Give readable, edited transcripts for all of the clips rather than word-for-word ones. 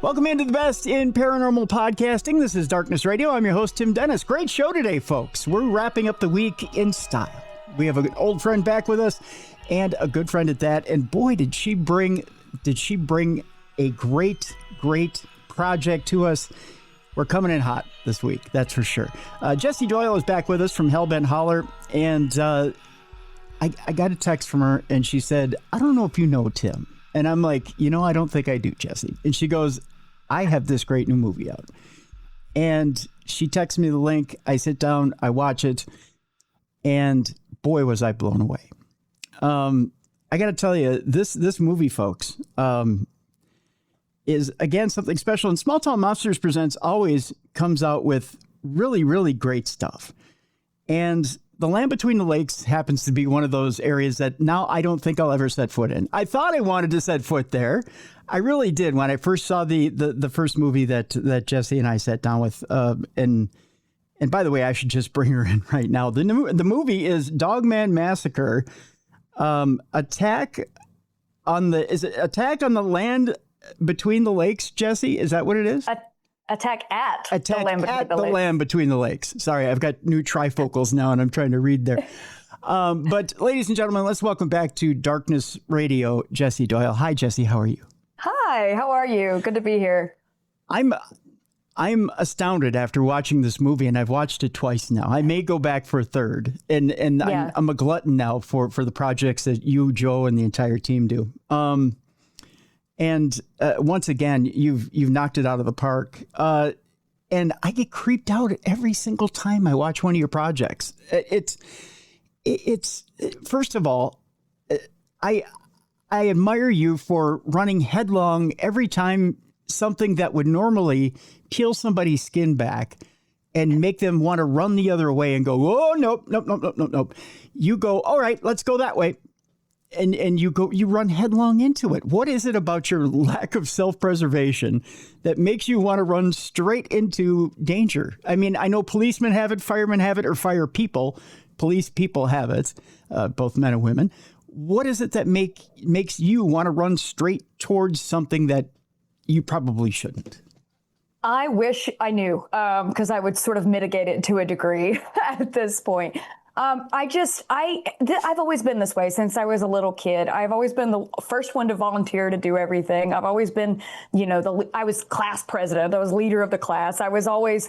Welcome into the best in paranormal podcasting. This is Darkness Radio. I'm your host, Tim Dennis. Great show today, folks. We're wrapping up the week in style. We have an old friend back with us and a good friend at that. And boy, did she bring a great project to us. We're coming in hot this week, that's for sure. Jessi Doyle is back with us from Hellbent Holler. And I got a text from her and she said, I don't know if you know Tim. And I'm like, I don't think I do, Jessi. And she goes, I have this great new movie out. And she texts me the link. I sit down, I watch it, and boy, was I blown away. I got to tell you, this movie, folks, is, again, something special. And Small Town Monsters Presents always comes out with really, really great stuff. And the Land Between the Lakes happens to be one of those areas that now I don't think I'll ever set foot in. I thought I wanted to set foot there. I really did when I first saw the first movie that Jessi and I sat down with. And by the way, I should just bring her in right now. The movie is Dogman Massacre. Attack on the Land Between the Lakes, Jessi? Is that what it is? Attack at the Land Between the Lakes. Sorry, I've got new trifocals now and I'm trying to read there. But ladies and gentlemen, let's welcome back to Darkness Radio, Jessi Doyle. Hi, Jessi. How are you? Hi, how are you? Good to be here. I'm astounded after watching this movie, and I've watched it twice now. I may go back for a third, and yeah. I'm a glutton now for the projects that you, Joe, and the entire team do. And once again, you've knocked it out of the park. And I get creeped out every single time I watch one of your projects. It's first of all, I admire you for running headlong every time something that would normally peel somebody's skin back and make them want to run the other way and go, oh, nope. You go, all right, let's go that way. And you run headlong into it. What is it about your lack of self-preservation that makes you want to run straight into danger? I mean, I know policemen have it, firemen have it, or fire people. Police people have it, both men and women. What is it that makes you want to run straight towards something that you probably shouldn't? I wish I knew, because I would sort of mitigate it to a degree at this point. I've always been this way since I was a little kid. I've always been the first one to volunteer to do everything. I've always been, I was class president. I was leader of the class. I was always,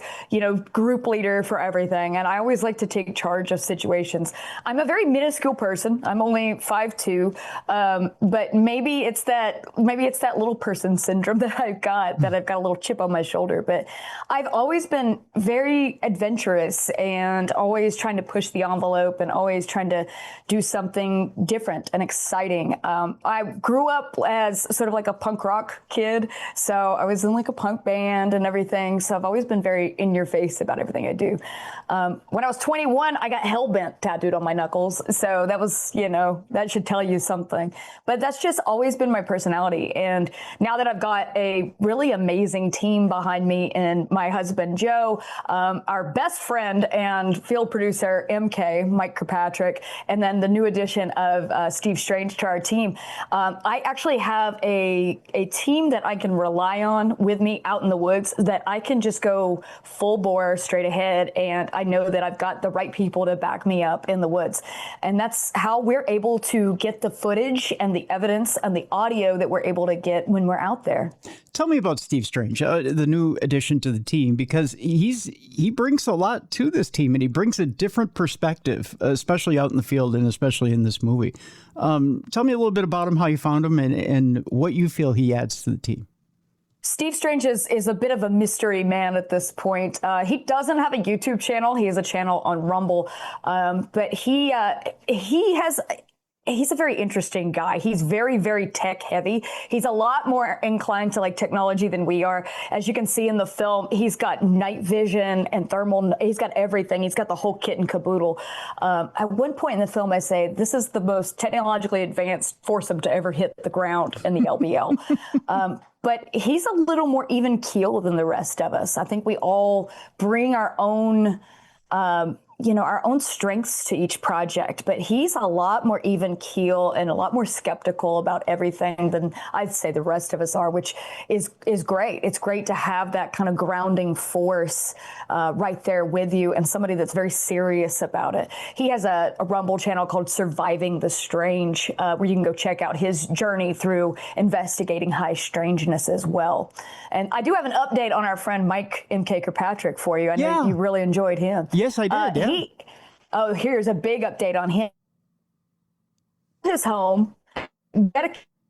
group leader for everything. And I always like to take charge of situations. I'm a very minuscule person. I'm only 5'2", but maybe it's that little person syndrome that I've got a little chip on my shoulder. But I've always been very adventurous and always trying to push the envelope and always trying to do something different and exciting. I grew up as sort of like a punk rock kid, so I was in like a punk band and everything. So I've always been very in your face about everything I do. When I was 21, I got Hellbent tattooed on my knuckles. So that was, that should tell you something. But that's just always been my personality. And now that I've got a really amazing team behind me and my husband, Joe, our best friend and field producer, MK, Mike Kirkpatrick, and then the new addition of Steve Strange to our team. I actually have a team that I can rely on with me out in the woods that I can just go full bore straight ahead. And I know that I've got the right people to back me up in the woods. And that's how we're able to get the footage and the evidence and the audio that we're able to get when we're out there. Tell me about Steve Strange, the new addition to the team, because he brings a lot to this team and he brings a different perspective, especially out in the field and especially in this movie. Tell me a little bit about him, how you found him, and what you feel he adds to the team. Steve Strange is a bit of a mystery man at this point. He doesn't have a YouTube channel. He has a channel on Rumble, but he's a very interesting guy. He's very, very tech heavy. He's a lot more inclined to like technology than we are. As you can see in the film, he's got night vision and thermal. He's got everything. He's got the whole kit and caboodle. At one point in the film, I say, this is the most technologically advanced foursome to ever hit the ground in the LBL. But he's a little more even keel than the rest of us. I think we all bring our own our own strengths to each project, but he's a lot more even keel and a lot more skeptical about everything than I'd say the rest of us are, which is great. It's great to have that kind of grounding force right there with you, and somebody that's very serious about it. He has a Rumble channel called Surviving the Strange, where you can go check out his journey through investigating high strangeness as well. And I do have an update on our friend Mike M.K. Kirkpatrick for you. I know you really enjoyed him. Yes, I did. Here's a big update on him. His home,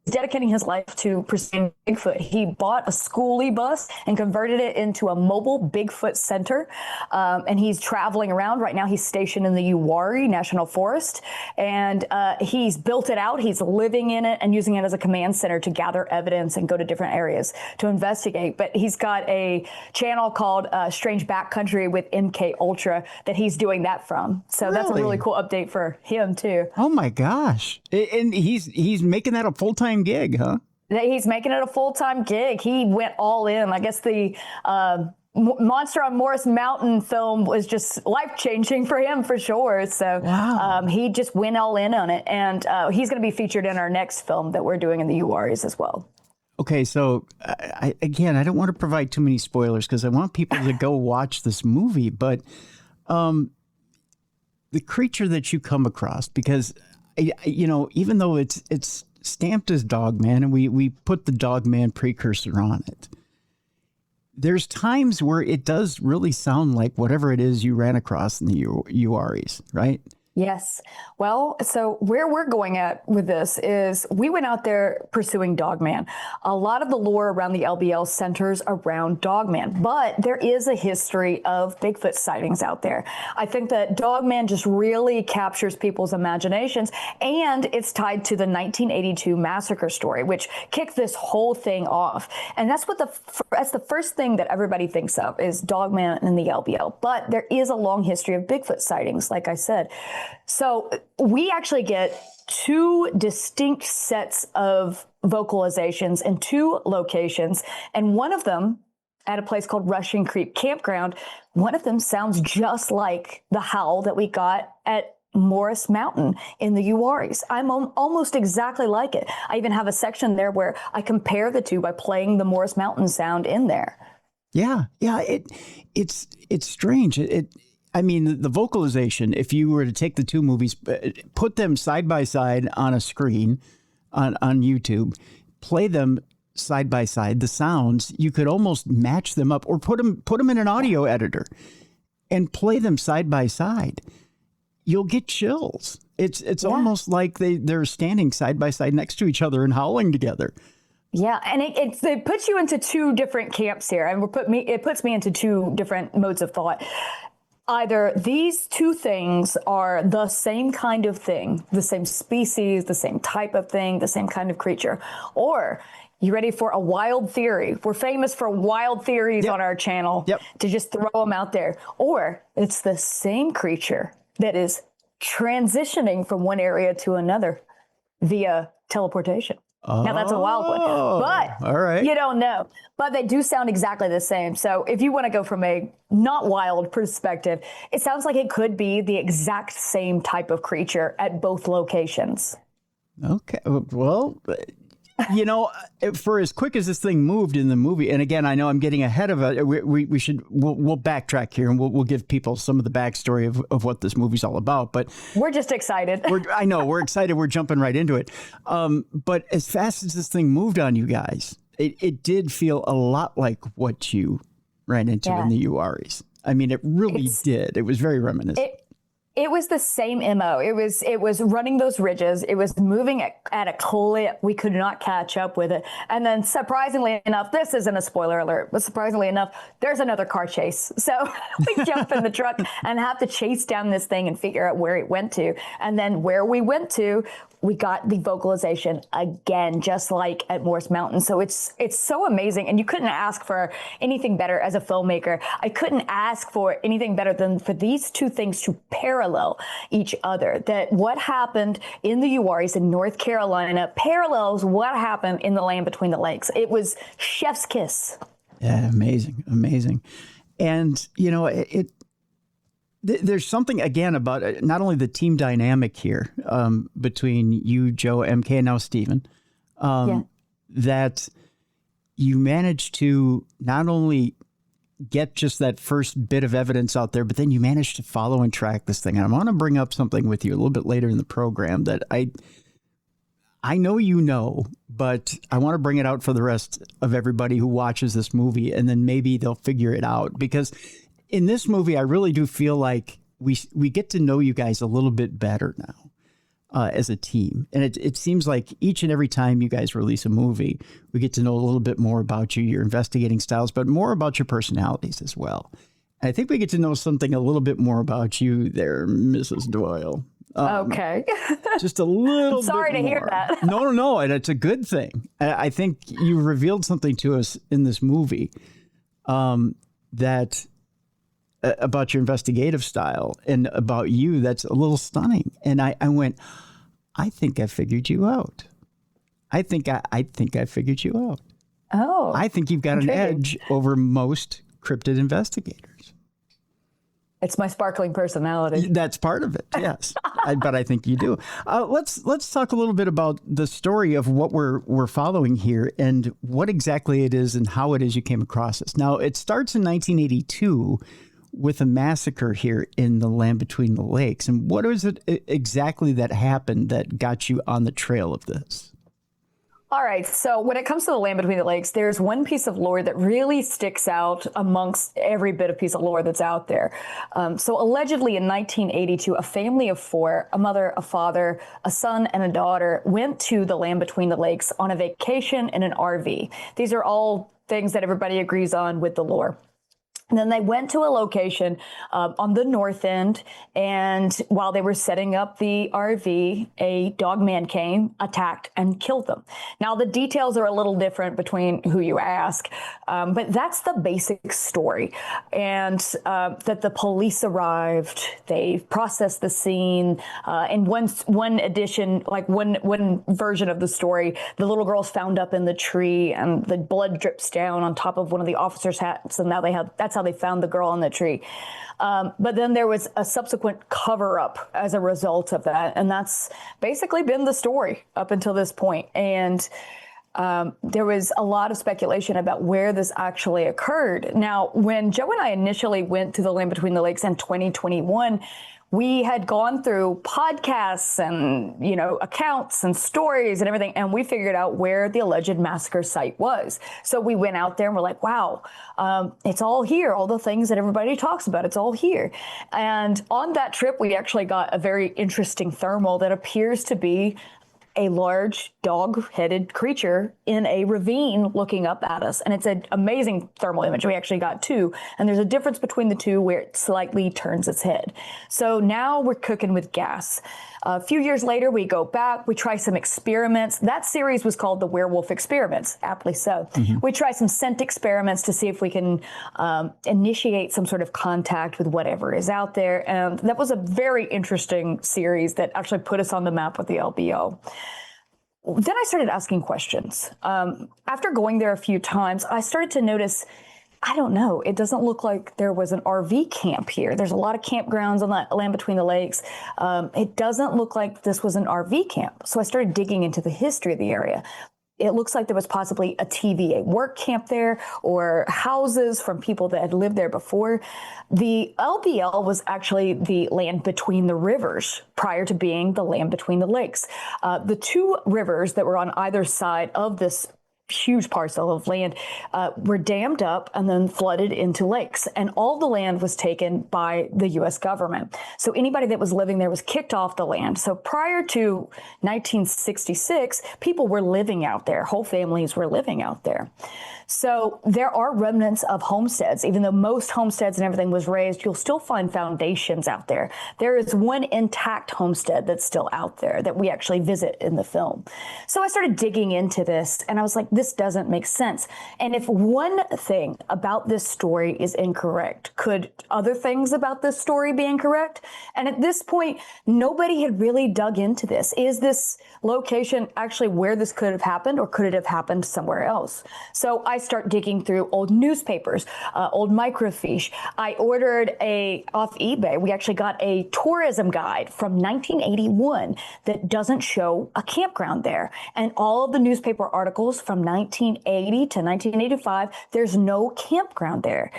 dedicating his life to pursuing Bigfoot. He bought a schoolie bus and converted it into a mobile Bigfoot center. And he's traveling around. Right now, he's stationed in the Uwharrie National Forest. And he's built it out. He's living in it and using it as a command center to gather evidence and go to different areas to investigate. But he's got a channel called Strange Backcountry with MK Ultra that he's doing that from. So that's a really cool update for him, too. Oh, my gosh. And he's making that a full-time gig, huh? He's making it a full-time gig. He went all in. I guess the Monster on Morris Mountain film was just life-changing for him, for sure. So he just went all in on it. And he's going to be featured in our next film that we're doing in the Uwharries as well. Okay, so I don't want to provide too many spoilers because I want people to go watch this movie. But the creature that you come across, because, even though it's stamped as Dogman, and we put the Dogman precursor on it, there's times where it does really sound like whatever it is you ran across in the Uwharries, right? Yes. Well, so where we're going at with this is we went out there pursuing Dogman. A lot of the lore around the LBL centers around Dogman, but there is a history of Bigfoot sightings out there. I think that Dogman just really captures people's imaginations, and it's tied to the 1982 massacre story, which kicked this whole thing off. And that's the first thing that everybody thinks of is Dogman and the LBL. But there is a long history of Bigfoot sightings, like I said. So we actually get two distinct sets of vocalizations in two locations, and one of them at a place called Russian Creek Campground, one of them sounds just like the howl that we got at Morris Mountain in the Uwharries. I'm almost exactly like it. I even have a section there where I compare the two by playing the Morris Mountain sound in there. Yeah, it's strange. I mean, the vocalization, if you were to take the two movies, put them side by side on a screen on YouTube, play them side by side, the sounds, you could almost match them up, or put them in an audio editor and play them side by side. You'll get chills. It's almost like they're standing side by side next to each other and howling together. Yeah, and it puts you into two different camps here, and it puts me into two different modes of thought. Either these two things are the same kind of thing, the same species, the same type of thing, the same kind of creature, or you ready for a wild theory? We're famous for wild theories on our channel to just throw them out there. Or it's the same creature that is transitioning from one area to another via teleportation. Now, that's a wild one, but all right. You don't know. But they do sound exactly the same. So if you want to go from a not wild perspective, it sounds like it could be the exact same type of creature at both locations. Okay. Well, for as quick as this thing moved in the movie, and again, I know I'm getting ahead of it. We'll backtrack here, and we'll give people some of the backstory of what this movie's all about. But we're just excited. I know we're excited. We're jumping right into it. But as fast as this thing moved on you guys, it did feel a lot like what you ran into in the Uwharries. I mean, it really did. It was very reminiscent. It was the same MO. It was running those ridges. It was moving at a clip. We could not catch up with it. And then surprisingly enough, this isn't a spoiler alert, but surprisingly enough, there's another car chase. So we jump in the truck and have to chase down this thing and figure out where it went to. And then where we went to, we got the vocalization again, just like at Morris Mountain. So it's so amazing. And you couldn't ask for anything better as a filmmaker. I couldn't ask for anything better than for these two things to parallel each other. That what happened in the Uwharries in North Carolina parallels what happened in the land between the lakes. It was chef's kiss. Yeah, amazing. And, There's something, again, about not only the team dynamic here between you, Joe, MK, and now Steven, that you managed to not only get just that first bit of evidence out there, but then you managed to follow and track this thing. And I want to bring up something with you a little bit later in the program that I know you know, but I want to bring it out for the rest of everybody who watches this movie, and then maybe they'll figure it out. Because in this movie, I really do feel like we get to know you guys a little bit better now as a team. And it seems like each and every time you guys release a movie, we get to know a little bit more about you, your investigating styles, but more about your personalities as well. And I think we get to know something a little bit more about you there, Mrs. Doyle. Okay. Just a little Sorry bit to hear that. No. And it's a good thing. I think you revealed something to us in this movie that about your investigative style and about you that's a little stunning. And I went, I think I figured you out. I think I figured you out. Oh. I think you've got an edge over most cryptid investigators. It's my sparkling personality. That's part of it, yes. But I think you do. Let's talk a little bit about the story of what we're following here and what exactly it is and how it is you came across this. Now, it starts in 1982 with a massacre here in the land between the lakes. And what is it exactly that happened that got you on the trail of this? All right. So when it comes to the land between the lakes, there's one piece of lore that really sticks out amongst every bit of piece of lore that's out there. So allegedly in 1982, a family of four, a mother, a father, a son, and a daughter, went to the land between the lakes on a vacation in an RV. These are all things that everybody agrees on with the lore. And then they went to a location on the north end, and while they were setting up the RV, a dogman came, attacked, and killed them. Now, the details are a little different between who you ask, but that's the basic story. And that the police arrived, they processed the scene. In one edition, like one version of the story, the little girl's found up in the tree, and the blood drips down on top of one of the officers' hats, and now that's how they found the girl on the tree. But then there was a subsequent cover up as a result of that. And that's basically been the story up until this point. And there was a lot of speculation about where this actually occurred. Now, when Joe and I initially went to the land between the lakes in 2021, we had gone through podcasts and, accounts and stories and everything, and we figured out where the alleged massacre site was. So we went out there and we're like, wow, it's all here. All the things that everybody talks about, it's all here. And on that trip, we actually got a very interesting thermal that appears to be a large dog-headed creature in a ravine looking up at us. And it's an amazing thermal image. We actually got two. And there's a difference between the two where it slightly turns its head. So now we're cooking with gas. A few years later, we go back, we try some experiments. That series was called the Werewolf Experiments, aptly so. Mm-hmm. We try some scent experiments to see if we can initiate some sort of contact with whatever is out there. And that was a very interesting series that actually put us on the map with the LBL. Then I started asking questions. After going there a few times, I started to notice, I don't know, it doesn't look like there was an RV camp here. There's a lot of campgrounds on that land between the lakes. It doesn't look like this was an RV camp. So I started digging into the history of the area. It looks like there was possibly a TVA work camp there or houses from people that had lived there before. The LBL was actually the land between the rivers prior to being the land between the lakes. The two rivers that were on either side of this huge parcel of land were dammed up and then flooded into lakes. And all the land was taken by the U.S. government. So anybody that was living there was kicked off the land. So prior to 1966, people were living out there. Whole families were living out there. So there are remnants of homesteads. Even though most homesteads and everything was razed, you'll still find foundations out there. There is one intact homestead that's still out there that we actually visit in the film. So I started digging into this and I was like, this doesn't make sense. And if one thing about this story is incorrect, could other things about this story be incorrect? And at this point, nobody had really dug into this. Is this location actually where this could have happened, or could it have happened somewhere else? So I I start digging through old newspapers, old microfiche. I ordered off eBay. We actually got a tourism guide from 1981 that doesn't show a campground there. And all of the newspaper articles from 1980 to 1985, there's no campground there.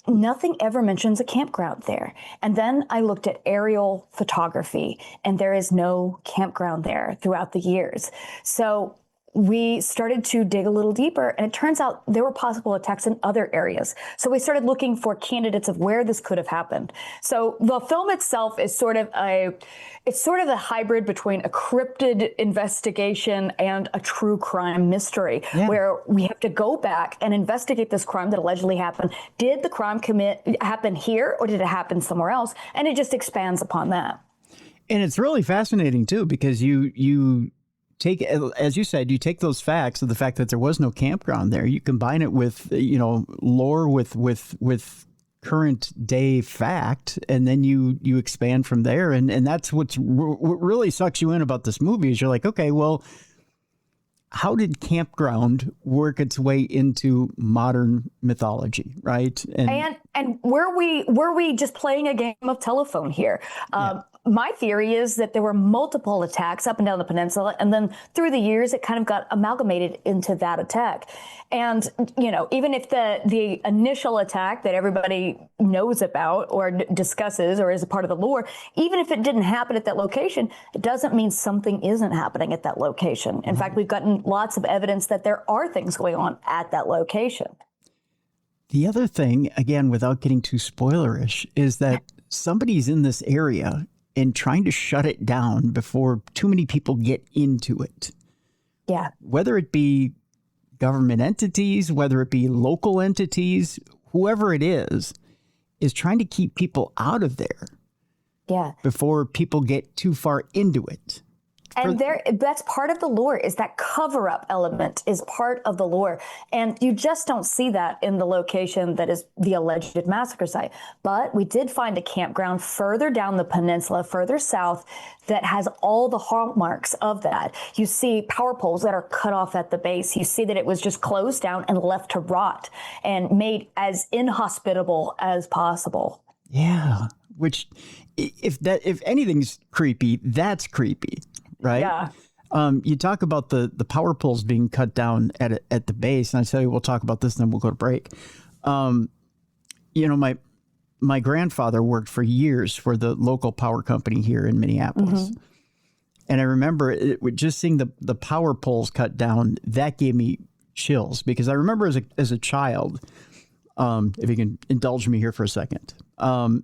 Nothing ever mentions a campground there. And then I looked at aerial photography, and there is no campground there throughout the years. So we started to dig a little deeper, and it turns out there were possible attacks in other areas. So we started looking for candidates of where this could have happened. So the film itself is sort of a hybrid between a cryptid investigation and a true crime mystery, where we have to go back and investigate this crime that allegedly happened. Did the crime happen here, or did it happen somewhere else? And it just expands upon that. And it's really fascinating too, because you take, as you said, you take those facts of the fact that there was no campground there, you combine it with, lore with current day fact, and then you expand from there. And that's what really sucks you in about this movie is you're like, okay, well, how did campground work its way into modern mythology, right? And were we just playing a game of telephone here? My theory is that there were multiple attacks up and down the peninsula, and then through the years, it kind of got amalgamated into that attack. And, even if the initial attack that everybody knows about or discusses or is a part of the lore, even if it didn't happen at that location, it doesn't mean something isn't happening at that location. In fact, we've gotten lots of evidence that there are things going on at that location. The other thing, again, without getting too spoilerish, is that somebody's in this area and trying to shut it down before too many people get into it. Yeah. Whether it be government entities, whether it be local entities, whoever it is trying to keep people out of there. Yeah. Before people get too far into it. And that's part of the lore, is that cover-up element is part of the lore. And you just don't see that in the location that is the alleged massacre site. But we did find a campground further down the peninsula, further south, that has all the hallmarks of that. You see power poles that are cut off at the base. You see that it was just closed down and left to rot and made as inhospitable as possible. Yeah, which if anything's creepy, that's creepy. Right. Yeah. You talk about the power poles being cut down at the base, and I tell you, we'll talk about this, and then we'll go to break. My grandfather worked for years for the local power company here in Minneapolis, and I remember just seeing the power poles cut down. That gave me chills, because I remember as a child. If you can indulge me here for a second. I'm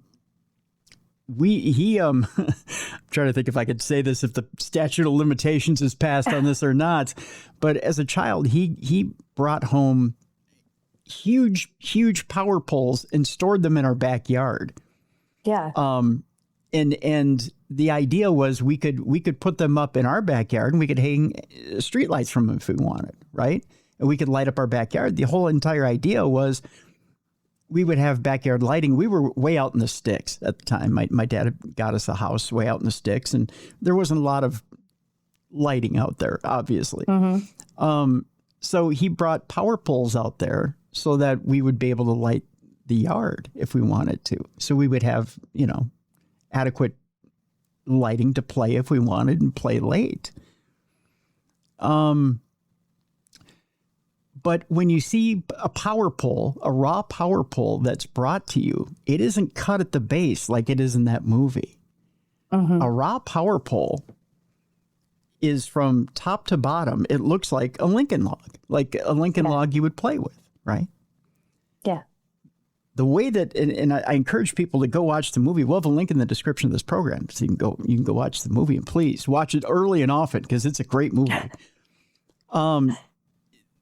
trying to think if I could say this, if the statute of limitations is passed on this or not. But as a child, he brought home huge power poles and stored them in our backyard. Yeah. And the idea was we could put them up in our backyard, and we could hang streetlights from them if we wanted, right? And we could light up our backyard. The whole entire idea was we would have backyard lighting. We were way out in the sticks at the time. My dad had got us a house way out in the sticks, and there wasn't a lot of lighting out there, obviously. So he brought power poles out there so that we would be able to light the yard if we wanted to. So we would have, adequate lighting to play if we wanted and play late. But when you see a power pole, a raw power pole that's brought to you, it isn't cut at the base like it is in that movie. A raw power pole is from top to bottom. It looks like a Lincoln log you would play with, right? Yeah. The way that, and I encourage people to go watch the movie. We'll have a link in the description of this program, so you can go watch the movie, and please watch it early and often, because it's a great movie.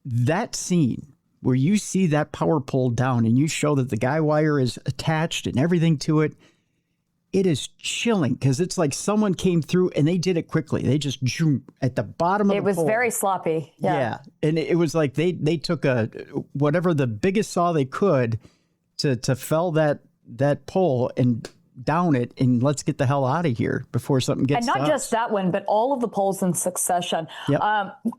That scene where you see that power pole down and you show that the guy wire is attached and everything to it, it is chilling, because it's like someone came through and they did it quickly. They just at the bottom of the pole. It was very sloppy. Yeah. And it was like they took whatever the biggest saw they could to fell that pole and down it and let's get the hell out of here before something gets And not just that one, but all of the polls in succession. Yep.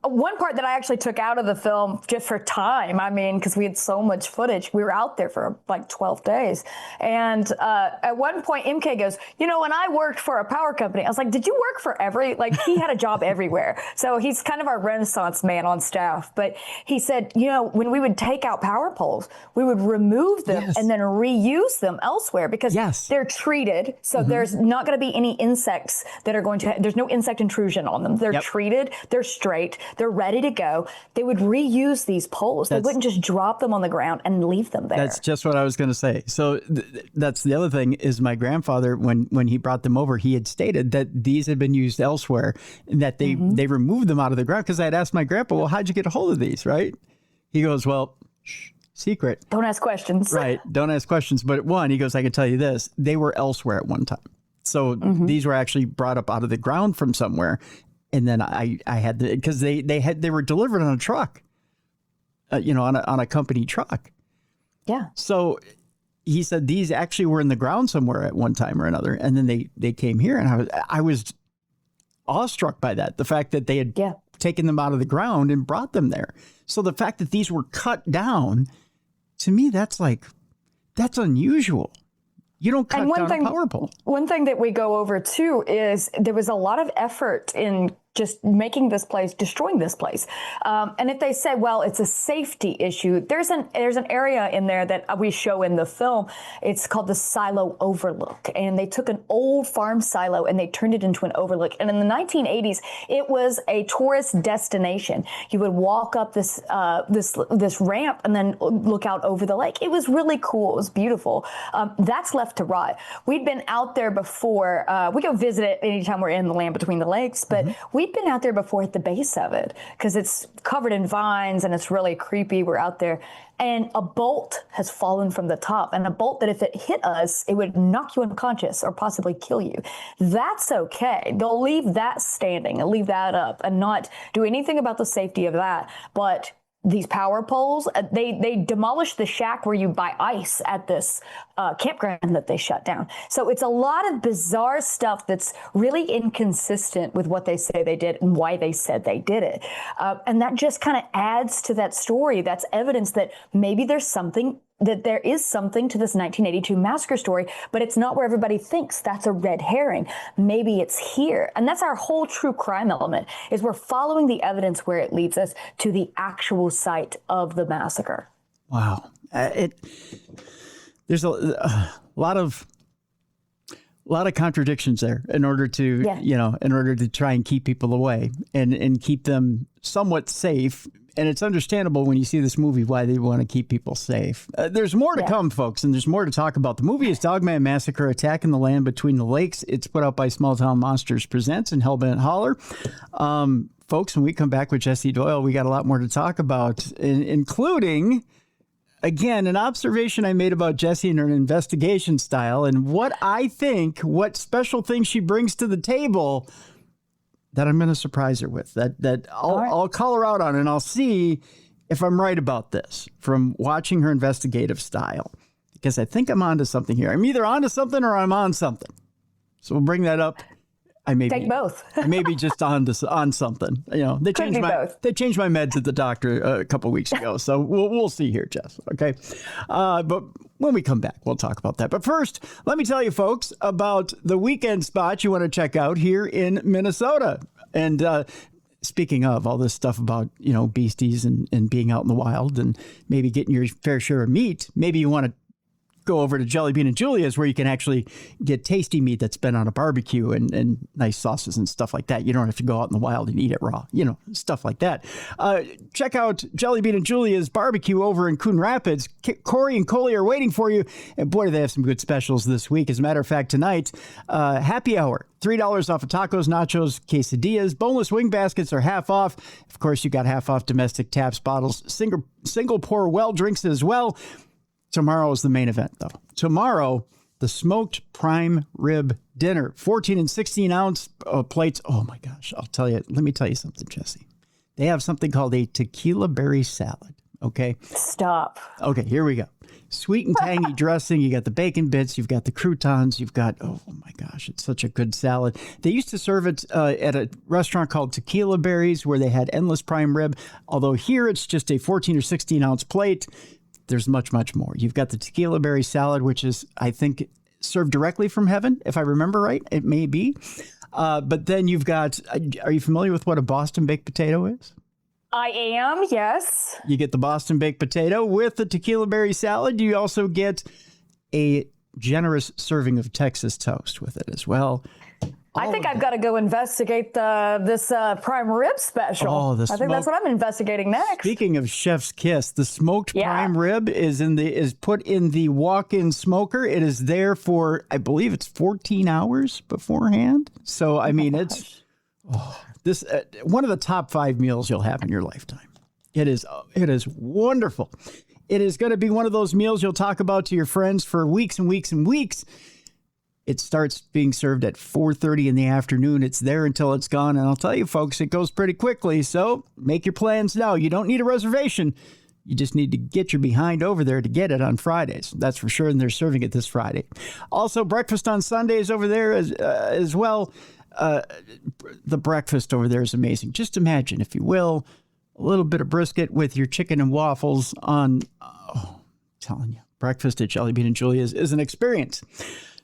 One part that I actually took out of the film just for time, I mean, because we had so much footage. We were out there for like 12 days. And at one point, MK goes, you know, when I worked for a power company, I was like, did you work for he had a job everywhere. So he's kind of our Renaissance man on staff. But he said, you know, when we would take out power poles, we would remove them and then reuse them elsewhere because they're treated. So there's not going to be any insects that are going to, there's no insect intrusion on them. They're treated, they're straight, they're ready to go. They would reuse these poles. They wouldn't just drop them on the ground and leave them there. That's just what I was going to say. So that's the other thing is my grandfather, when he brought them over, he had stated that these had been used elsewhere and that they removed them out of the ground. Because I had asked my grandpa, well, how'd you get a hold of these, right? He goes, well, secret. Don't ask questions. Right. Don't ask questions. But one, he goes, I can tell you this. They were elsewhere at one time. So these were actually brought up out of the ground from somewhere. And then I had because they were delivered on a truck, on a company truck. Yeah. So he said these actually were in the ground somewhere at one time or another. And then they came here and I was awestruck by that. The fact that they had taken them out of the ground and brought them there. So the fact that these were cut down, to me, that's unusual. You don't cut down a power pole. One thing that we go over too is there was a lot of effort in just making this place, destroying this place. And if they say, well, it's a safety issue, there's an area in there that we show in the film. It's called the Silo Overlook. And they took an old farm silo and they turned it into an overlook. And in the 1980s, it was a tourist destination. You would walk up this ramp and then look out over the lake. It was really cool. It was beautiful. That's left to rot. We'd been out there before. We go visit it anytime we're in the land between the lakes, but we'd been out there before at the base of it because it's covered in vines and it's really creepy. We're out there and a bolt has fallen from the top, and a bolt that if it hit us, it would knock you unconscious or possibly kill you. That's okay. They'll leave that standing and leave that up and not do anything about the safety of that. But these power poles, they demolished the shack where you buy ice at this campground that they shut down. So it's a lot of bizarre stuff that's really inconsistent with what they say they did and why they said they did it. And that just kind of adds to that story. That's evidence that maybe there is something to this 1982 massacre story, but it's not where everybody thinks. That's a red herring. Maybe it's here. And that's our whole true crime element, is we're following the evidence where it leads us to the actual site of the massacre. Wow. There's a lot of contradictions there in order to try and keep people away and keep them somewhat safe. And it's understandable when you see this movie why they want to keep people safe. There's more to come, folks, and there's more to talk about. The movie is Dogman Massacre, Attacking the Land Between the Lakes. It's put out by Small Town Monsters Presents and Hellbent Holler. Folks, when we come back with Jessi Doyle, we got a lot more to talk about, including, again, an observation I made about Jessi and her investigation style and what special thing she brings to the table that I'm going to surprise her with, that I'll call her out on, and I'll see if I'm right about this from watching her investigative style, because I think I'm onto something here. I'm either onto something or I'm on something. So we'll bring that up. I may take be, both. I may be just on something. They changed my meds at the doctor a couple of weeks ago. So we'll see here, Jess. Okay. But when we come back, we'll talk about that. But first, let me tell you, folks, about the weekend spot you want to check out here in Minnesota. And speaking of all this stuff about, beasties and being out in the wild and maybe getting your fair share of meat, maybe you want to go over to Jelly Bean and Julia's, where you can actually get tasty meat that's been on a barbecue and nice sauces and stuff like that. You don't have to go out in the wild and eat it raw, stuff like that. Check out Jelly Bean and Julia's barbecue over in Coon Rapids. Corey and Coley are waiting for you. And boy, do they have some good specials this week. As a matter of fact, tonight, happy hour. $3 off of tacos, nachos, quesadillas. Boneless wing baskets are half off. Of course, you got half off domestic taps, bottles, single pour well drinks as well. Tomorrow is the main event, though. Tomorrow, the smoked prime rib dinner, 14 and 16 ounce plates. Oh my gosh, let me tell you something, Jessi. They have something called a tequila berry salad. Okay. Stop. Okay, here we go. Sweet and tangy dressing. You got the bacon bits. You've got the croutons. You've got, oh my gosh, it's such a good salad. They used to serve it at a restaurant called Tequila Berries where they had endless prime rib. Although here it's just a 14 or 16 ounce plate. There's much, much more. You've got the tequila berry salad, which is, I think, served directly from heaven. If I remember right, it may be. But then you've got, are you familiar with what a Boston baked potato is? I am, yes. You get the Boston baked potato with the tequila berry salad. You also get a generous serving of Texas toast with it as well. I think I've got to go investigate this prime rib special. I think that's what I'm investigating next. Speaking of chef's kiss, the smoked prime rib is put in the walk-in smoker. It is there for, I believe it's 14 hours beforehand. So, I mean, it's this one of the top 5 meals you'll have in your lifetime. It is wonderful. It is going to be one of those meals you'll talk about to your friends for weeks and weeks and weeks. It starts being served at 4:30 in the afternoon. It's there until it's gone. And I'll tell you, folks, it goes pretty quickly. So make your plans now. You don't need a reservation. You just need to get your behind over there to get it on Fridays. That's for sure. And they're serving it this Friday. Also, breakfast on Sundays over there as well. The breakfast over there is amazing. Just imagine, if you will, a little bit of brisket with your chicken and waffles on. Oh, I'm telling you, breakfast at Jelly Bean and Julia's is an experience.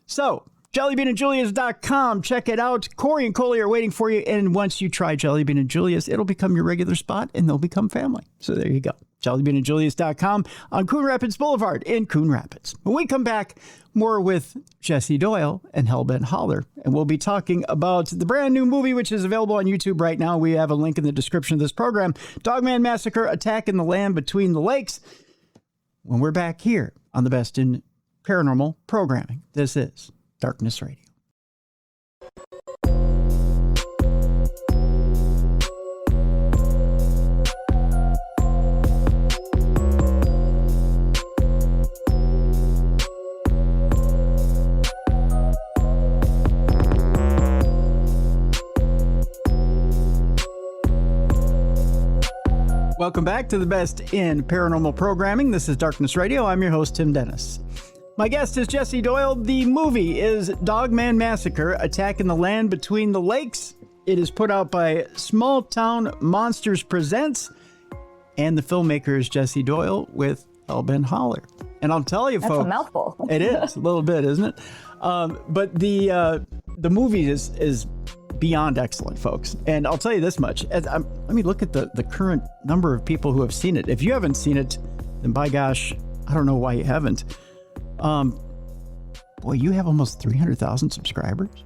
So, jellybeanandjulias.com. Check it out. Corey and Coley are waiting for you. And once you try Jelly Bean and Julia's, it'll become your regular spot and they'll become family. So there you go. jellybeanandjulias.com on Coon Rapids Boulevard in Coon Rapids. When we come back, more with Jessi Doyle and Hellbent Holler. And we'll be talking about the brand new movie, which is available on YouTube right now. We have a link in the description of this program. Dogman Massacre, Attack in the Land Between the Lakes. When we're back here on the Best in Paranormal Programming. This is Darkness Radio. Welcome back to the Best in Paranormal Programming. This is Darkness Radio. I'm your host, Tim Dennis. My guest is Jessi Doyle. The movie is Dogman Massacre, Attack in the Land Between the Lakes. It is put out by Small Town Monsters Presents, and the filmmaker is Jessi Doyle with Hellbent Holler. And I'll tell you, folks, that's a mouthful. It is a little bit, isn't it? But the movie is beyond excellent, folks. And I'll tell you this much: let me look at the current number of people who have seen it. If you haven't seen it, then by gosh, I don't know why you haven't. Boy, you have almost 300,000 subscribers.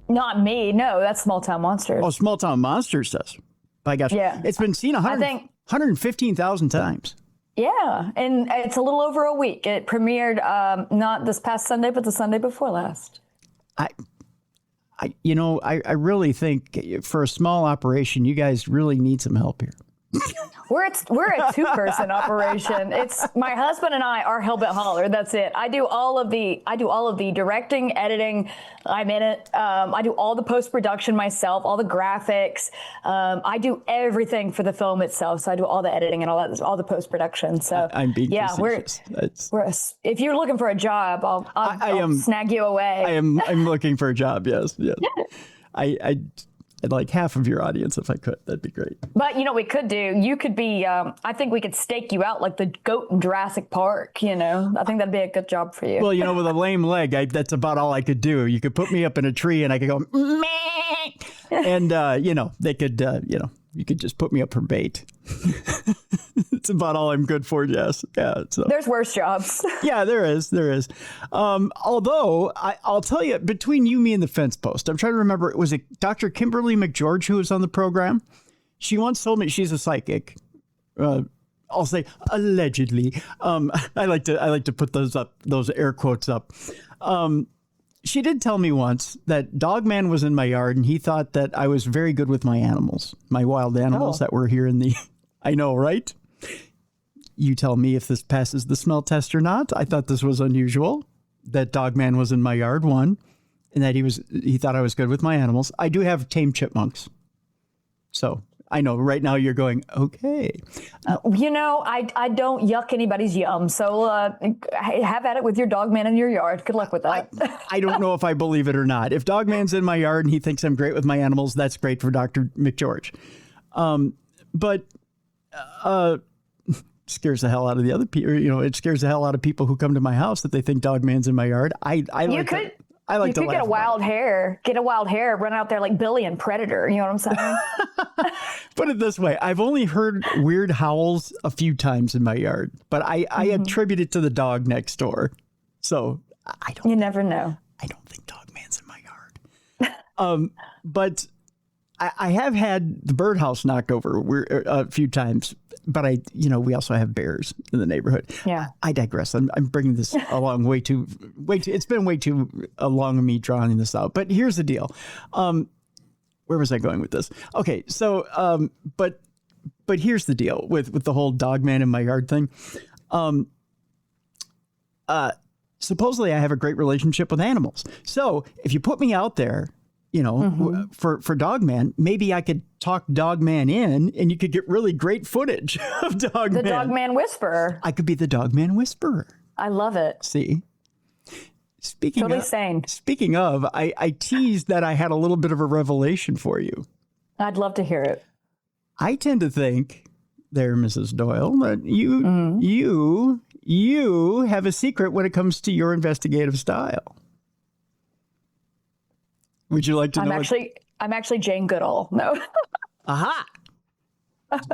Not me. No, that's Small Town Monsters. Oh, Small Town Monsters does. By gosh, yeah. It's been seen 115,000 times. Yeah, and it's a little over a week. It premiered not this past Sunday, but the Sunday before last. I really think for a small operation, you guys really need some help here. We're a 2-person operation. It's my husband and I are Hellbent Holler. That's it. I do all of the directing, editing. I'm in it. I do all the post-production myself, all the graphics. I do everything for the film itself. So I do all the editing and all the post-production. So I'm being facetious. If you're looking for a job, I'll snag you away. I'm looking for a job. Yes. I'd like half of your audience if I could. That'd be great. But you know what we could do? You could be, I think we could stake you out like the goat in Jurassic Park, I think that'd be a good job for you. Well, with a lame leg, that's about all I could do. You could put me up in a tree and I could go, meh! And, they could, you could just put me up for bait. It's about all I'm good for, Jess. Yeah. So. There's worse jobs. Yeah, there is. Although I'll tell you, between you, me, and the fence post, I'm trying to remember. Was it Dr. Kimberly McGeorge who was on the program? She once told me she's a psychic. I'll say allegedly. I like to put those air quotes up. She did tell me once that Dogman was in my yard and he thought that I was very good with my animals, my wild animals that were here in the. I know, right? You tell me if this passes the smell test or not. I thought this was unusual that Dogman was in my yard, one, and that he thought I was good with my animals. I do have tame chipmunks. So I know. Right now you're going, okay. I don't yuck anybody's yum. So have at it with your Dogman in your yard. Good luck with that. I don't know if I believe it or not. If Dogman's in my yard and he thinks I'm great with my animals, that's great for Dr. McGeorge. But scares the hell out of the other people. It scares the hell out of people who come to my house that they think Dogman's in my yard. I like to get a wild hair, run out there like Billy and Predator. You know what I'm saying? Put it this way. I've only heard weird howls a few times in my yard, but I attribute it to the dog next door. So I don't. You never know. I don't think Dogman's in my yard. But I have had the birdhouse knocked over a few times, but we also have bears in the neighborhood. Yeah. I digress. I'm bringing this along way too, it's been way too long of me drawing this out, but here's the deal. Where was I going with this? Okay. So, but here's the deal with the whole Dogman in my yard thing. Supposedly I have a great relationship with animals. So if you put me out there, for Dogman, maybe I could talk Dogman in and you could get really great footage of Dogman. The Dogman Whisperer. I could be the Dogman Whisperer. I love it. See? Totally sane. Speaking of, I teased that I had a little bit of a revelation for you. I'd love to hear it. I tend to think there, Mrs. Doyle, that you have a secret when it comes to your investigative style. Would you like to know? I'm actually Jane Goodall. No. Aha.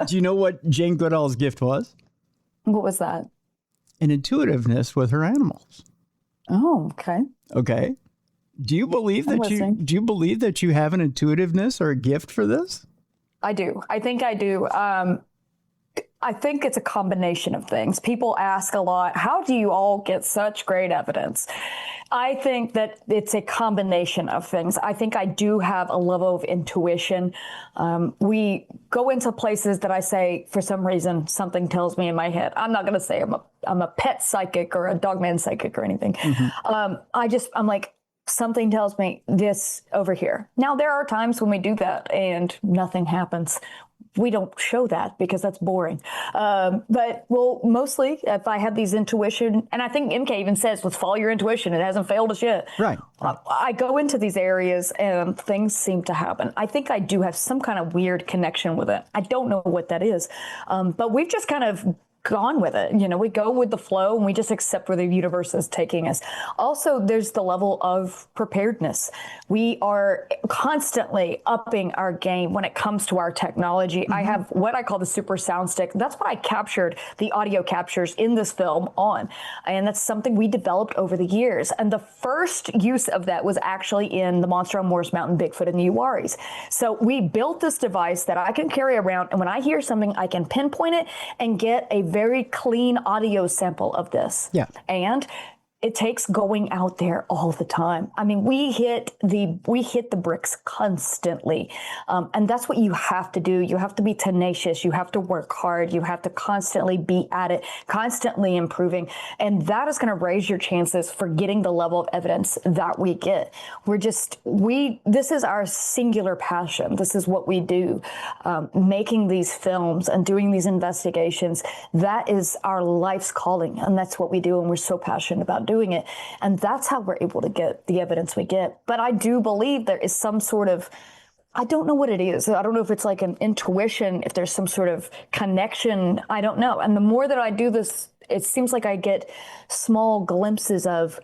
Do you know what Jane Goodall's gift was? What was that? An intuitiveness with her animals. Oh, okay. Okay. Do you believe that you have an intuitiveness or a gift for this? I do. I think I do. I think it's a combination of things. People ask a lot, how do you all get such great evidence? I think that it's a combination of things. I think I do have a level of intuition. We go into places that I say, for some reason, something tells me in my head. I'm not going to say I'm a pet psychic or a Dogman psychic or anything. Mm-hmm. I'm like, something tells me this over here. Now, there are times when we do that and nothing happens. We don't show that because that's boring. But mostly if I have these intuition, and I think MK even says, let's follow your intuition. It hasn't failed us yet. Right. I go into these areas and things seem to happen. I think I do have some kind of weird connection with it. I don't know what that is. But we've just kind of gone with it. We go with the flow and we just accept where the universe is taking us. Also, there's the level of preparedness. We are constantly upping our game when it comes to our technology. Mm-hmm. I have what I call the super sound stick. That's what I captured the audio captures in this film on. And that's something we developed over the years. And the first use of that was actually in the Monster on Morris Mountain, Bigfoot, and the Uwaris. So we built this device that I can carry around. And when I hear something, I can pinpoint it and get a very clean audio sample of this. Yeah. And it takes going out there all the time. I mean, we hit the bricks constantly. And that's what you have to do. You have to be tenacious. You have to work hard. You have to constantly be at it, constantly improving. And that is going to raise your chances for getting the level of evidence that we get. This is our singular passion. This is what we do. Making these films and doing these investigations, that is our life's calling. And that's what we do. And we're so passionate about doing it. And that's how we're able to get the evidence we get. But I do believe there is some sort of, I don't know what it is. I don't know if it's like an intuition, if there's some sort of connection. I don't know. And the more that I do this, it seems like I get small glimpses of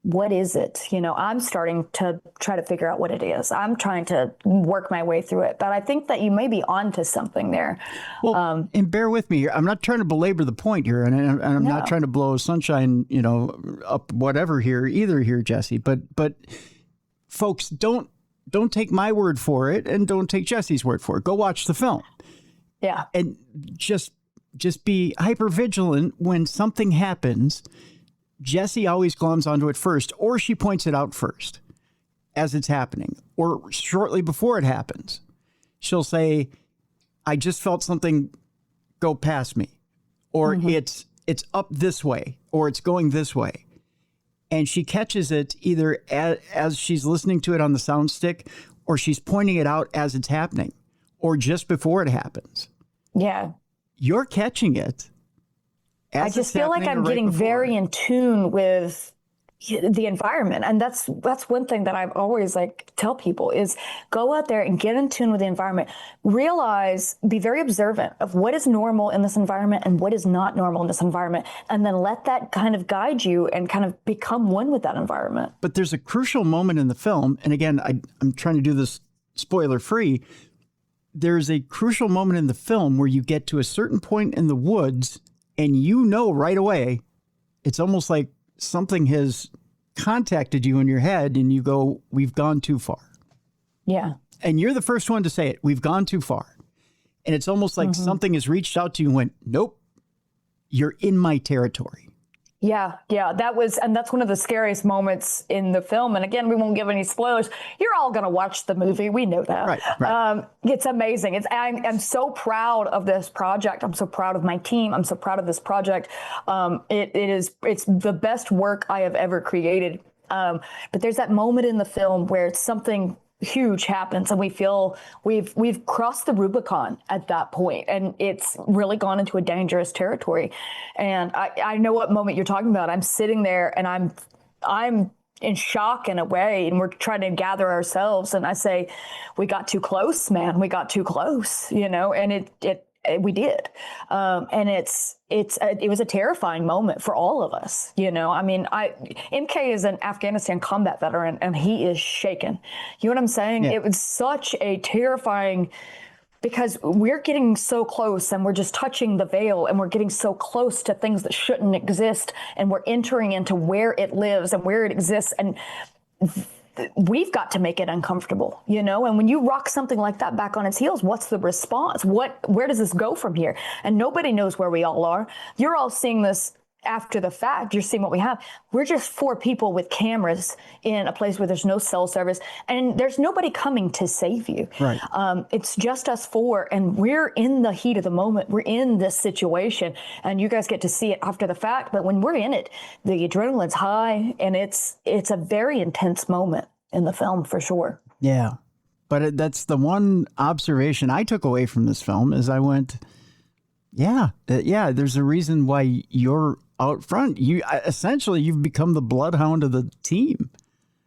what is it? I'm starting to try to figure out what it is. I'm trying to work my way through it. But I think that you may be onto something there. Well, and bear with me here. I'm not trying to belabor the point here, and I'm not trying to blow sunshine, up whatever here either here, Jessi. But folks, don't take my word for it, and don't take Jessi's word for it. Go watch the film. Yeah. And just be hyper vigilant when something happens. Jessi always gloms onto it first, or she points it out first as it's happening, or shortly before it happens. She'll say, I just felt something go past me, or it's up this way, or it's going this way. And she catches it either as she's listening to it on the sound stick, or she's pointing it out as it's happening, or just before it happens. Yeah. You're catching it. I just feel like I'm getting very in tune with the environment. And that's one thing that I've always tell people is go out there and get in tune with the environment. Realize, be very observant of what is normal in this environment and what is not normal in this environment. And then let that kind of guide you and kind of become one with that environment. But there's a crucial moment in the film. And again, I'm trying to do this spoiler free. There's a crucial moment in the film where you get to a certain point in the woods and you know right away, it's almost like something has contacted you in your head and you go, we've gone too far. Yeah. And you're the first one to say it. We've gone too far. And it's almost like something has reached out to you and went, nope, you're in my territory. Yeah. That's one of the scariest moments in the film. And again, we won't give any spoilers. You're all going to watch the movie. We know that. Right. It's amazing. I'm so proud of this project. I'm so proud of my team. I'm so proud of this project. It's the best work I have ever created. But there's that moment in the film where it's something huge happens and we feel we've crossed the Rubicon at that point, and it's really gone into a dangerous territory. And I know what moment you're talking about. I'm sitting there and I'm in shock in a way, and we're trying to gather ourselves, and I say, we got too close, man. We got too close, and we did. And it was a terrifying moment for all of us. MK is an Afghanistan combat veteran and he is shaken. You know what I'm saying? Yeah. It was such a terrifying, because we're getting so close and we're just touching the veil and we're getting so close to things that shouldn't exist. And we're entering into where it lives and where it exists. And we've got to make it uncomfortable, and when you rock something like that back on its heels, what's the response? Where does this go from here? And nobody knows where we all are. You're all seeing this after the fact. You're seeing what we have. We're just 4 people with cameras in a place where there's no cell service and there's nobody coming to save you. Right. It's just us 4, and we're in the heat of the moment. We're in this situation, and you guys get to see it after the fact. But when we're in it, the adrenaline's high, and it's a very intense moment in the film for sure. Yeah. But that's the one observation I took away from this film is I went, there's a reason why you're out front. You've become the bloodhound of the team.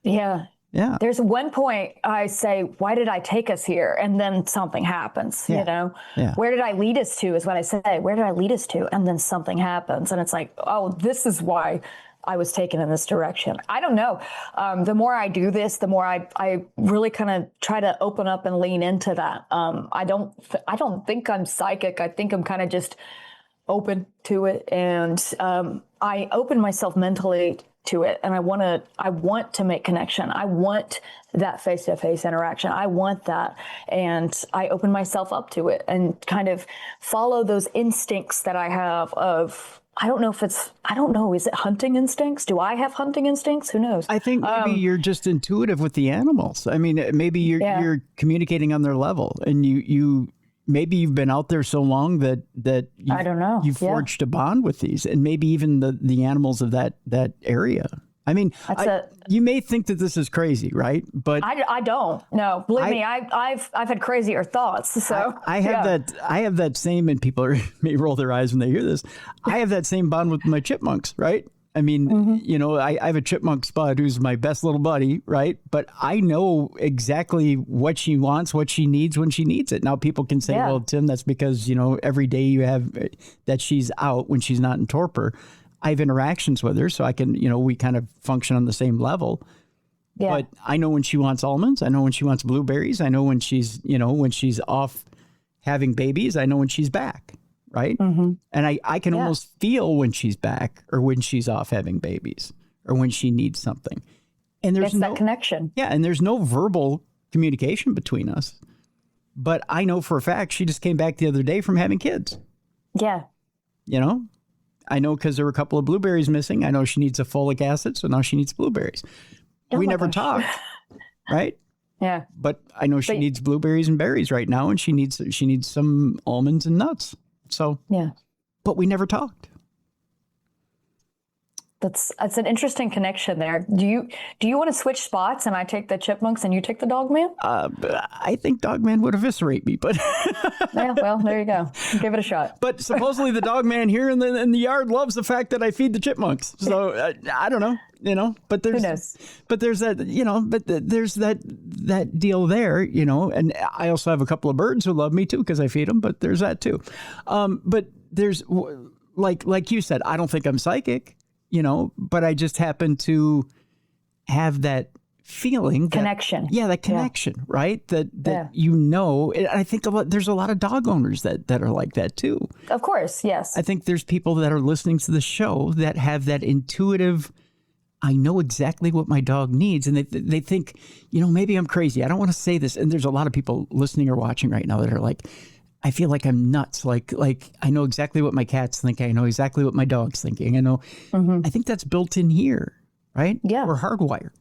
Yeah. Yeah. There's one point I say, why did I take us here? And then something happens, Yeah. Where did I lead us to is what I say. Where did I lead us to? And then something happens. And it's like, oh, this is why I was taken in this direction. I don't know. The more I do this, the more I really kind of try to open up and lean into that. I don't think I'm psychic. I think I'm kind of just open to it, and I open myself mentally to it, and I want to make connection. I want that face-to-face interaction. I want that, and I open myself up to it and kind of follow those instincts that I have of. I don't know. Is it hunting instincts? Do I have hunting instincts? Who knows? I think maybe you're just intuitive with the animals. I mean, maybe you're communicating on their level, and maybe you've been out there so long that I don't know. You forged a bond with these, and maybe even the animals of that area. I mean, you may think that this is crazy, right? But I don't. No, believe me, I've had crazier thoughts. So I have that same, and people may roll their eyes when they hear this. I have that same bond with my chipmunks, right? I mean, I have a chipmunk spud who's my best little buddy, right? But I know exactly what she wants, what she needs when she needs it. Now people can say, well, Tim, that's because, every day you have that she's out when she's not in torpor. I have interactions with her, so I can, we kind of function on the same level. Yeah. But I know when she wants almonds. I know when she wants blueberries. I know when she's, when she's off having babies. I know when she's back, right? Mm-hmm. And I can almost feel when she's back or when she's off having babies or when she needs something. And there's that connection. Yeah, and there's no verbal communication between us. But I know for a fact she just came back the other day from having kids. Yeah. I know because there were a couple of blueberries missing. I know she needs a folic acid, so now she needs blueberries. We never talked, right? Yeah. But I know she needs blueberries and berries right now, and she needs some almonds and nuts. So yeah. But we never talked. That's an interesting connection there. Do you want to switch spots and I take the chipmunks and you take the Dogman? I think Dogman would eviscerate me, but yeah, well, there you go. Give it a shot. But supposedly the Dogman here in the yard loves the fact that I feed the chipmunks. So I don't know, But there's who knows? But there's that, there's that deal there, And I also have a couple of birds who love me too because I feed them. But there's that too. But there's like you said, I don't think I'm psychic. But I just happen to have that feeling. Connection. That connection, right? That I think there's a lot of dog owners that are like that too. Of course, yes. I think there's people that are listening to the show that have that intuitive, I know exactly what my dog needs. And they think, maybe I'm crazy. I don't want to say this. And there's a lot of people listening or watching right now that are like, I feel like I'm nuts. Like I know exactly what my cat's thinking. I know exactly what my dog's thinking. I know. Mm-hmm. I think that's built in here, right? Yeah. We're hardwired.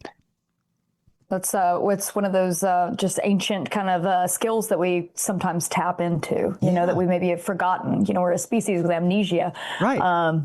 That's it's one of those just ancient kind of skills that we sometimes tap into, that we maybe have forgotten. We're a species with amnesia. Right.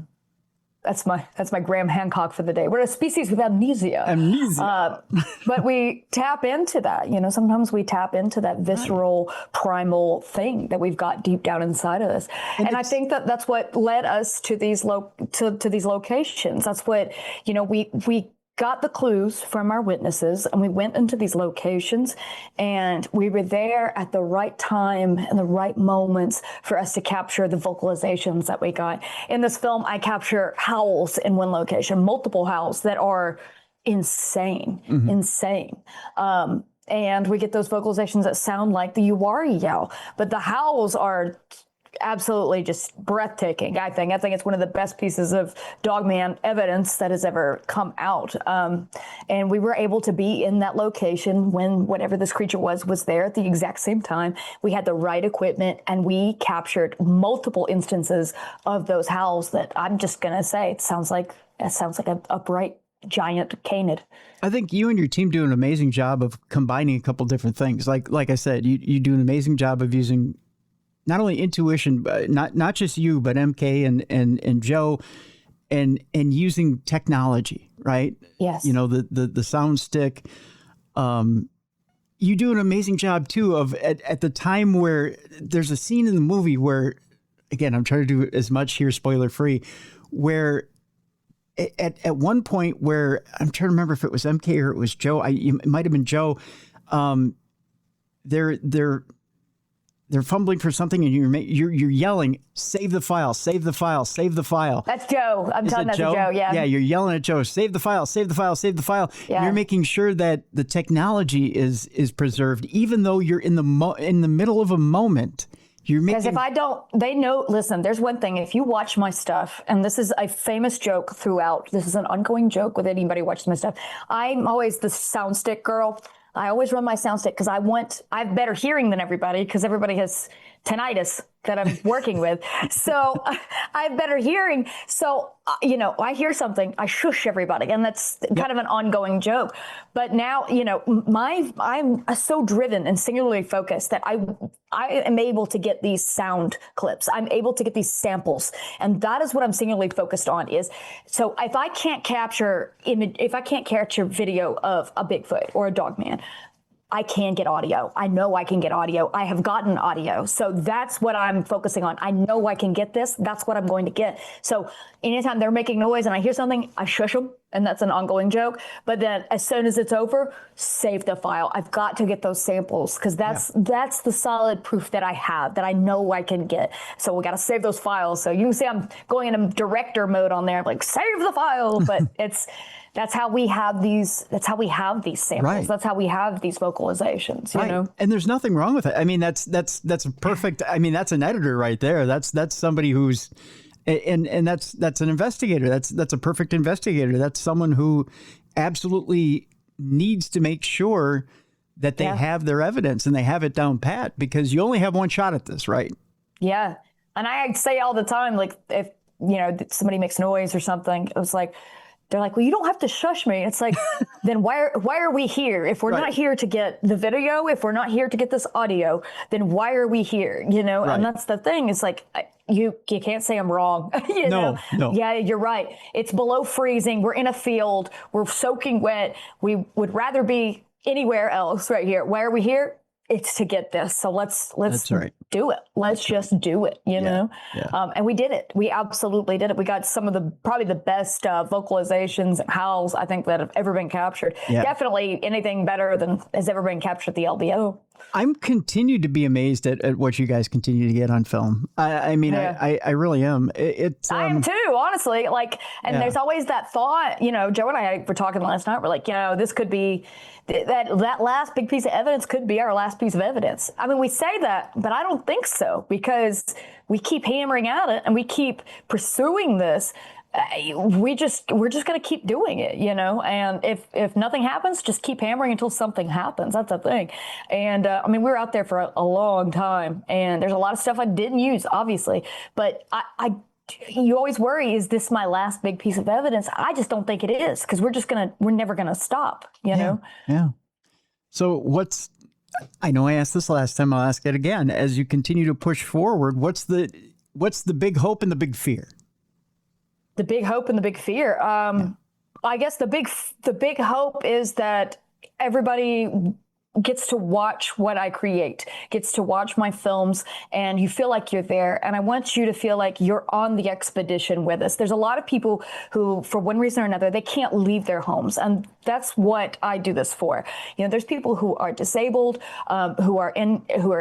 That's my Graham Hancock for the day. We're a species with amnesia. But we tap into that. Sometimes we tap into that visceral, primal thing that we've got deep down inside of us. And I think that's what led us to these to these locations. That's what we got the clues from our witnesses, and we went into these locations, and we were there at the right time and the right moments for us to capture the vocalizations that we got. In this film, I capture howls in one location, multiple howls that are insane. And we get those vocalizations that sound like the Uwari yell, but the howls are absolutely just breathtaking. I think it's one of the best pieces of Dogman evidence that has ever come out. And we were able to be in that location when whatever this creature was there at the exact same time. We had the right equipment, and we captured multiple instances of those howls that I'm just going to say, it sounds like an upright giant canid. I think you and your team do an amazing job of combining a couple different things. Like I said, you do an amazing job of using not only intuition, but not just you, but MK and Joe, and using technology, right? Yes. The sound stick. You do an amazing job too of at the time where there's a scene in the movie where, again, I'm trying to do as much here, spoiler free, where at one point where I'm trying to remember if it was MK or it was Joe. It might have been Joe. They're fumbling for something, and you're yelling, "Save the file! Save the file! Save the file!" That's Joe. I'm telling that's Joe. Yeah. Yeah, you're yelling at Joe, "Save the file! Save the file! Save the file!" Yeah. And you're making sure that the technology is preserved, even though you're in the middle of a moment. Because if I don't, they know. Listen, there's one thing. If you watch my stuff, and this is a famous joke throughout. This is an ongoing joke with anybody who watches my stuff. I'm always the sound stick girl. I always run my sound stick because I have better hearing than everybody, because everybody has tinnitus that I'm working with. So I have better hearing. So, I hear something, I shush everybody. And that's kind of an ongoing joke. But now, I'm so driven and singularly focused that I am able to get these sound clips. I'm able to get these samples. And that is what I'm singularly focused on is. So if I can't capture video of a Bigfoot or a Dogman, I can get audio. I know I can get audio. I have gotten audio. So that's what I'm focusing on. I know I can get this. That's what I'm going to get. So anytime they're making noise and I hear something, I shush them. And that's an ongoing joke. But then as soon as it's over, save the file. I've got to get those samples because that's the solid proof that I have, that I know I can get. So we got to save those files. So you can see I'm going into director mode on there. I'm like, save the file. But that's how we have these. That's how we have these samples. Right. That's how we have these vocalizations. You know, and there's nothing wrong with it. I mean, that's a perfect. I mean, that's an editor right there. That's somebody who's, and that's an investigator. That's a perfect investigator. That's someone who absolutely needs to make sure that they have their evidence and they have it down pat, because you only have one shot at this, right? Yeah, and I say all the time, like if somebody makes noise or something, it was like, they're like, well, you don't have to shush me. It's like, then why are we here? If we're not here to get the video, if we're not here to get this audio, then why are we here? You know, and that's the thing. It's like, you can't say I'm wrong. you know? Yeah, you're right. It's below freezing. We're in a field. We're soaking wet. We would rather be anywhere else right here. Why are we here? It's to get this. So let's do it. Let's just do it, you know? Yeah. And we did it. We absolutely did it. We got some of probably the best vocalizations and howls I think that have ever been captured. Yeah. Definitely anything better than has ever been captured at the LBO. I'm continued to be amazed at what you guys continue to get on film. I mean, I really am. I am too, honestly. Like, and there's always that thought, you know, Joe and I were talking last night. We're like, you know, this could be that last big piece of evidence could be our last piece of evidence. I mean, we say that, but I don't think so, because we keep hammering at it and we keep pursuing this. We're just going to keep doing it, you know, and if nothing happens, just keep hammering until something happens. That's the thing. And I mean, we were out there for a long time, and there's a lot of stuff I didn't use, obviously, but you always worry, is this my last big piece of evidence? I just don't think it is, because we're never going to stop, you know? Yeah. So I know I asked this last time, I'll ask it again. As you continue to push forward, what's the big hope and the big fear? The big hope and the big fear. I guess the big hope is that everybody gets to watch what I create, gets to watch my films, and you feel like you're there. And I want you to feel like you're on the expedition with us. There's a lot of people who, for one reason or another, they can't leave their homes. And that's what I do this for. You know, there's people who are disabled, who are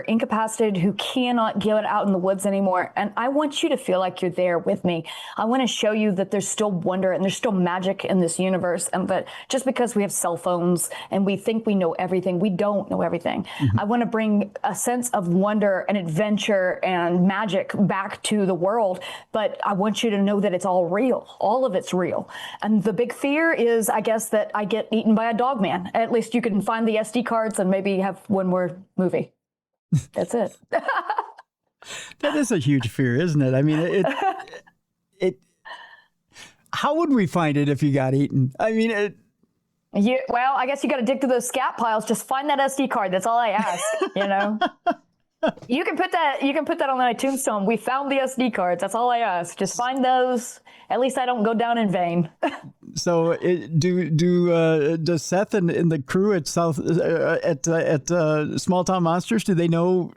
incapacitated, who cannot get out in the woods anymore. And I want you to feel like you're there with me. I want to show you that there's still wonder and there's still magic in this universe. And that just because we have cell phones and we think we know everything, we don't know everything. Mm-hmm. I want to bring a sense of wonder and adventure and magic back to the world. But I want you to know that it's all real. All of it's real. And the big fear is, I guess, that I get eaten by a dog man. At least you can find the SD cards and maybe have one more movie. That's it. That is a huge fear, isn't it? I mean, how would we find it if you got eaten? I mean, well, I guess you got to dig through those scat piles. Just find that SD card. That's all I ask, you know? You can put that on my tombstone. We found the SD cards. That's all I ask. Just find those. At least I don't go down in vain. So, does Seth and the crew at Small Town Monsters, do they know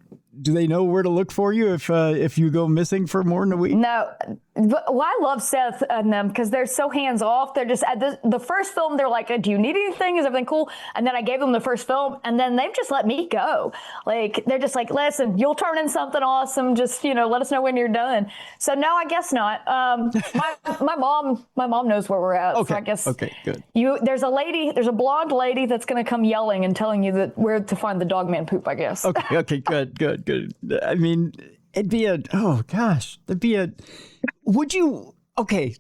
where to look for you if you go missing for more than a week? No. Well, I love Seth and them because they're so hands off. They're just at the first film. They're like, "Do you need anything? Is everything cool?" And then I gave them the first film, and then they've just let me go. Like, they're just like, "Listen, you'll turn in something awesome. Just, you know, let us know when you're done." So no, I guess not. My mom knows where we're at. Okay. So I guess good. There's a blonde lady that's going to come yelling and telling you that where to find the Dogman poop, I guess. Okay, good. I mean, okay,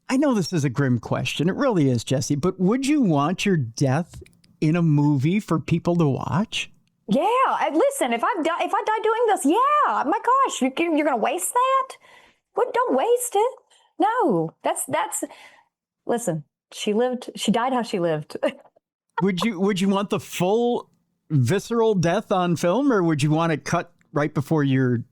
I know this is a grim question. It really is, Jessi, but would you want your death in a movie for people to watch? Yeah. Listen, if I die doing this, yeah, my gosh, you're going to waste that? What? Don't waste it. No, that's, listen, she died how she lived. Would you want the full visceral death on film, or would you want it cut right before you're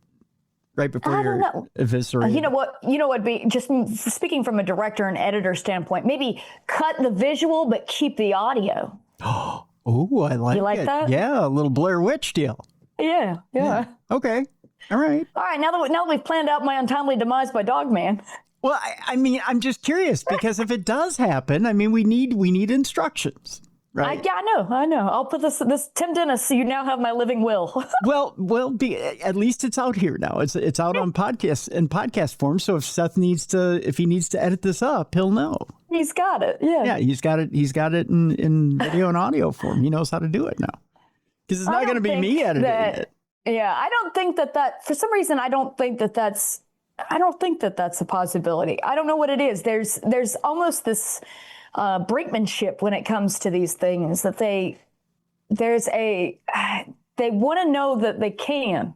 eviscerated? You know what be, just speaking from a director and editor standpoint, maybe cut the visual, but keep the audio. Oh, I like it. You like that? Yeah, a little Blair Witch deal. Yeah. Okay. All right. Now that we've planned out my untimely demise by Dogman. Well, I mean, I'm just curious because if it does happen, I mean, we need instructions. Right. I know. I'll put this Tim Dennis. So you now have my living will. well, at least it's out here now. It's out on podcast form. So if Seth needs to edit this up, he'll know. He's got it. Yeah. Yeah, he's got it in video and audio form. He knows how to do it now. Because it's not going to be me editing it. Yeah, I don't think that for some reason I don't think that that's a possibility. I don't know what it is. There's almost this brinkmanship when it comes to these things that they want to know that they can,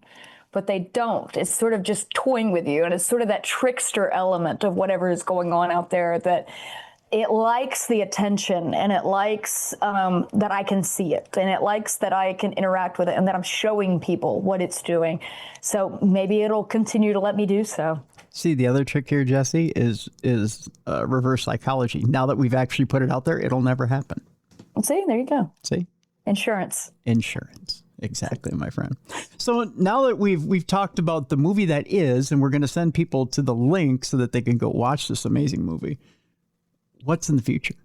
but they don't. It's sort of just toying with you, and it's sort of that trickster element of whatever is going on out there that it likes the attention, and it likes that I can see it, and it likes that I can interact with it, and that I'm showing people what it's doing. So maybe it'll continue to let me do so. See, the other trick here, Jessi, is reverse psychology. Now that we've actually put it out there, it'll never happen. See, there you go. See? Insurance. Exactly, my friend. So now that we've talked about the movie that is, and we're going to send people to the link so that they can go watch this amazing movie, what's in the future?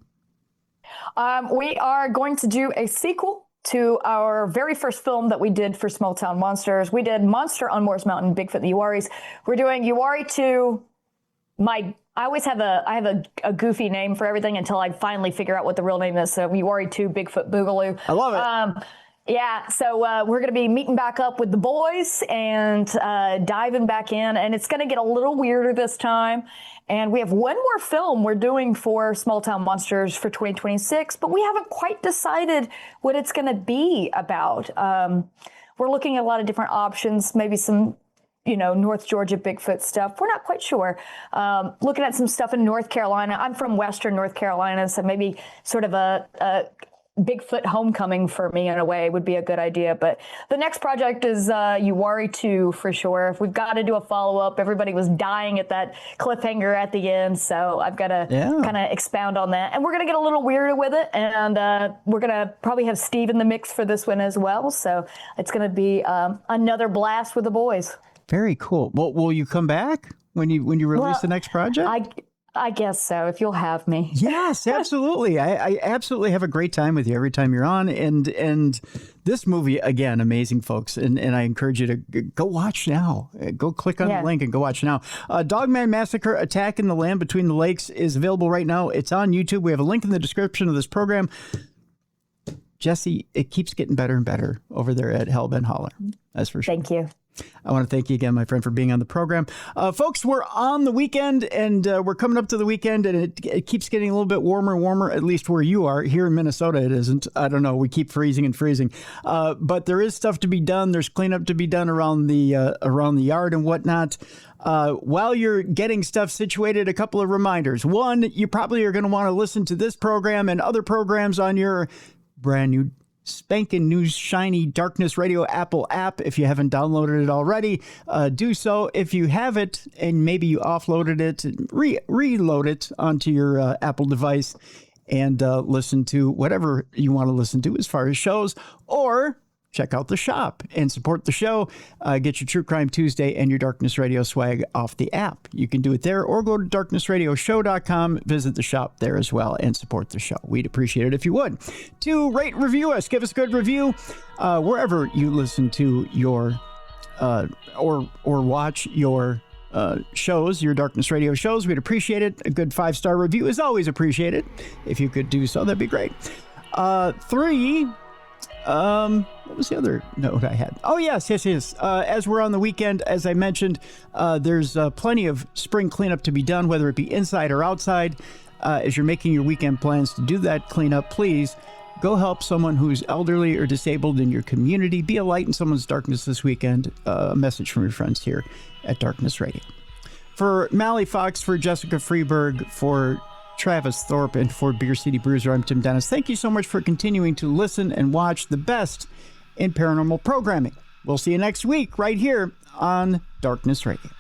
We are going to do a sequel to our very first film that we did for Small Town Monsters. We did Monster on Moores Mountain, Bigfoot and the Uwaris. We're doing Uwari 2. I always have a goofy name for everything until I finally figure out what the real name is. So Uwari 2, Bigfoot Boogaloo. I love it. Yeah, so we're going to be meeting back up with the boys and diving back in, and it's going to get a little weirder this time. And we have one more film we're doing for Small Town Monsters for 2026, but we haven't quite decided what it's going to be about. We're looking at a lot of different options, maybe some, North Georgia Bigfoot stuff. We're not quite sure. Looking at some stuff in North Carolina. I'm from Western North Carolina, so maybe sort of a Bigfoot homecoming for me in a way would be a good idea. But the next project is Uwari 2 for sure. We've got to do a follow-up. Everybody was dying at that cliffhanger at the end, so I've got to kind of expound on that. And we're going to get a little weirder with it, and we're going to probably have Steve in the mix for this one as well. So it's going to be another blast with the boys. Very cool. Well, will you come back when you release the next project? I guess so, if you'll have me. Yes, absolutely. I absolutely have a great time with you every time you're on. And this movie, again, amazing, folks. And I encourage you to go watch now. Go click on the link and go watch now. Dogman Massacre, Attack in the Land Between the Lakes is available right now. It's on YouTube. We have a link in the description of this program. Jessi, it keeps getting better and better over there at Hellbent Holler. That's for sure. Thank you. I want to thank you again, my friend, for being on the program. Folks, we're on the weekend, and we're coming up to the weekend, and it keeps getting a little bit warmer and warmer, at least where you are. Here in Minnesota, it isn't. I don't know. We keep freezing and freezing. But there is stuff to be done. There's cleanup to be done around the yard and whatnot. While you're getting stuff situated, a couple of reminders. One, you probably are going to want to listen to this program and other programs on your brand new spanking new shiny Darkness Radio Apple app. If you haven't downloaded it already, do so. If you have it and maybe you offloaded it, reload it onto your Apple device and listen to whatever you want to listen to as far as shows, or check out the shop and support the show. Get your True Crime Tuesday and your Darkness Radio swag off the app. You can do it there, or go to darknessradioshow.com, visit the shop there as well, and support the show. We'd appreciate it if you would. 2, rate and review us. Give us a good review wherever you listen to your or watch your shows, your Darkness Radio shows. We'd appreciate it. A good 5-star review is always appreciated. If you could do so, that'd be great. 3, what was the other note I had? Oh, yes. As we're on the weekend, as I mentioned, there's plenty of spring cleanup to be done, whether it be inside or outside. As you're making your weekend plans to do that cleanup, please go help someone who's elderly or disabled in your community. Be a light in someone's darkness this weekend. A message from your friends here at Darkness Radio. For Mally Fox, for Jessica Freeberg, for Travis Thorpe, and for Beer City Bruiser, I'm Tim Dennis. Thank you so much for continuing to listen and watch the best in paranormal programming. We'll see you next week right here on Darkness Radio.